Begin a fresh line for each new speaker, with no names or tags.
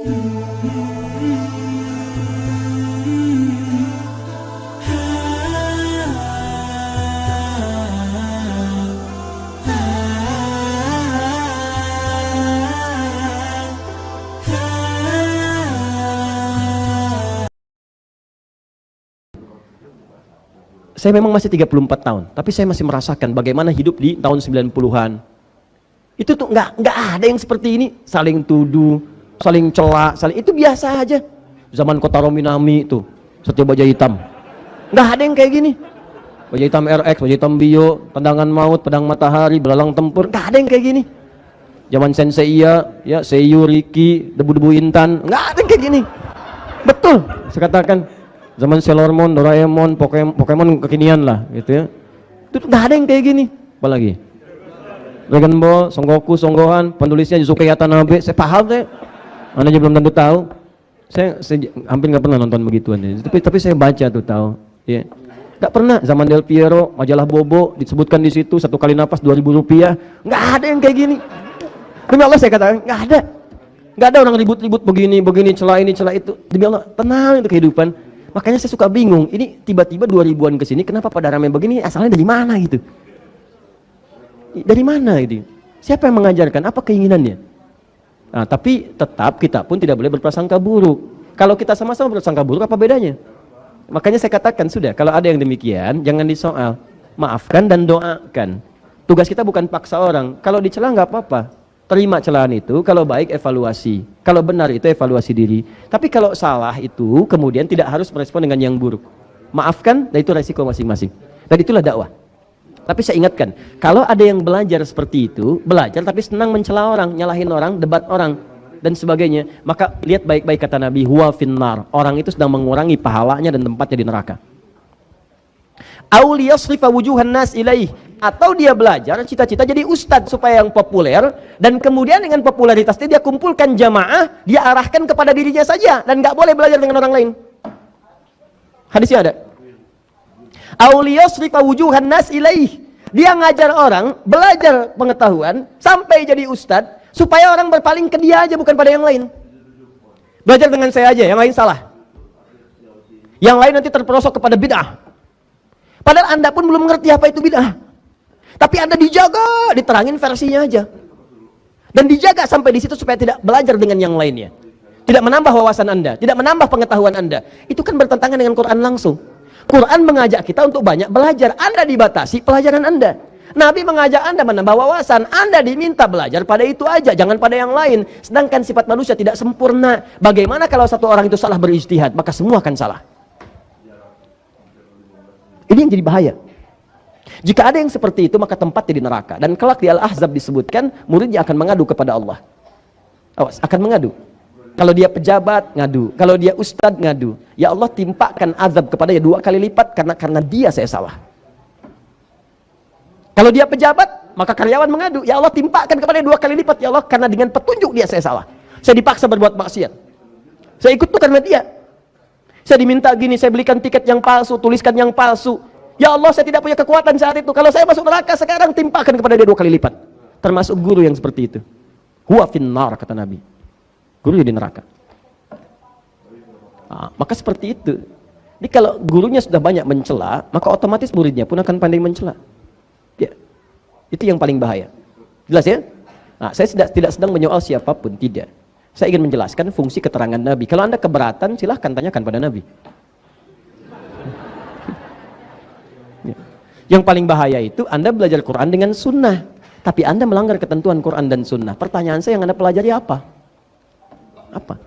Saya memang masih 34 tahun, tapi saya masih merasakan bagaimana hidup di tahun 90-an. Itu tuh nggak ada yang seperti ini, saling tuduh, saling celak, itu biasa aja. Zaman Kotaro Minami itu, Satya Baja Hitam. Nggak ada yang kayak gini. Baja Hitam RX, Baja Hitam Bio, Tendangan Maut, Pedang Matahari, Belalang Tempur, nggak ada yang kayak gini. Zaman Sensei ya Seiyu, Riki, Debu-Debu Intan, nggak ada yang kayak gini. Betul, saya katakan. Zaman Sailor Moon, Doraemon, Pokemon kekinian lah gitu ya. Itu nggak ada yang kayak gini. Apalagi Dragon Ball, Son Goku, Son Gohan, penulisnya Yusuke Watanabe. Saya paham saya. Anda aja belum tentu tahu. Saya hampir nggak pernah nonton begituan ya. Tapi saya baca tuh tahu. Ya. Nggak pernah. Zaman Del Piero, majalah Bobo disebutkan di situ 1 kali napas 2.000 rupiah. Nggak ada yang kayak gini. Demi Allah saya katakan nggak ada. Nggak ada orang ribut-ribut begini celah ini celah itu. Demi Allah tenang itu kehidupan. Makanya saya suka bingung, ini tiba-tiba 2000-an ke sini, kenapa pada ramai begini, asalnya dari mana gitu? Dari mana gitu? Siapa yang mengajarkan? Apa keinginannya? Nah, tapi tetap kita pun tidak boleh berprasangka buruk. Kalau kita sama-sama berprasangka buruk, apa bedanya? Makanya saya katakan, sudah, kalau ada yang demikian, jangan disoal. Maafkan dan doakan. Tugas kita bukan paksa orang. Kalau dicela nggak apa-apa. Terima celaan itu, kalau baik evaluasi, kalau benar itu evaluasi diri. Tapi kalau salah itu kemudian tidak harus merespon dengan yang buruk. Maafkan, dan itu resiko masing-masing. Dan itulah dakwah. Tapi saya ingatkan, kalau ada yang belajar seperti itu, belajar tapi senang mencela orang, nyalahin orang, debat orang, dan sebagainya, maka lihat baik-baik kata Nabi, huwa finnar. Orang itu sedang mengurangi pahalanya dan tempatnya di neraka. Auliyasrifa wujuhan nas ilaih, atau dia belajar cita-cita jadi ustadz supaya yang populer, dan kemudian dengan popularitasnya dia kumpulkan jamaah, dia arahkan kepada dirinya saja dan nggak boleh belajar dengan orang lain. Hadisnya ada. Auliyasrifa wujuhan nas ilaih, dia ngajar orang belajar pengetahuan sampai jadi ustadz supaya orang berpaling ke dia aja, bukan pada yang lain. Belajar dengan saya aja, yang lain salah, yang lain nanti terperosok kepada bid'ah. Padahal Anda pun belum mengerti apa itu bid'ah. Tapi Anda dijaga, diterangin versinya aja. Dan dijaga sampai di situ supaya tidak belajar dengan yang lainnya. Tidak menambah wawasan Anda, tidak menambah pengetahuan Anda. Itu kan bertentangan dengan Quran langsung. Quran mengajak kita untuk banyak belajar. Anda dibatasi pelajaran Anda. Nabi mengajak Anda menambah wawasan. Anda diminta belajar pada itu aja, jangan pada yang lain. Sedangkan sifat manusia tidak sempurna. Bagaimana kalau satu orang itu salah berijtihad, maka semua akan salah. Ini yang jadi bahaya. Jika ada yang seperti itu, maka tempatnya di neraka. Dan kelak di Al-Ahzab disebutkan, muridnya akan mengadu kepada Allah. Awas, akan mengadu. Kalau dia pejabat, ngadu. Kalau dia ustadz, ngadu. Ya Allah, timpakan azab kepada dia 2 kali lipat karena dia saya salah. Kalau dia pejabat, maka karyawan mengadu. Ya Allah, timpakan kepada dia 2 kali lipat. Ya Allah, karena dengan petunjuk dia saya salah. Saya dipaksa berbuat maksiat. Saya ikut tuh karena dia. Saya diminta gini, saya belikan tiket yang palsu, tuliskan yang palsu. Ya Allah, saya tidak punya kekuatan saat itu. Kalau saya masuk neraka sekarang, timpakan kepada dia 2 kali lipat. Termasuk guru yang seperti itu. Huwa finnar, kata Nabi. Guru di neraka. Nah, maka seperti itu. Jadi kalau gurunya sudah banyak mencela, maka otomatis muridnya pun akan pandai mencela. Ya. Itu yang paling bahaya. Jelas ya? Nah, saya tidak sedang menyoal siapapun, tidak. Saya ingin menjelaskan fungsi keterangan Nabi. Kalau Anda keberatan, silahkan tanyakan pada Nabi. Yang paling bahaya itu Anda belajar Quran dengan sunnah, tapi Anda melanggar ketentuan Quran dan sunnah. Pertanyaan saya, yang Anda pelajari apa? Apa?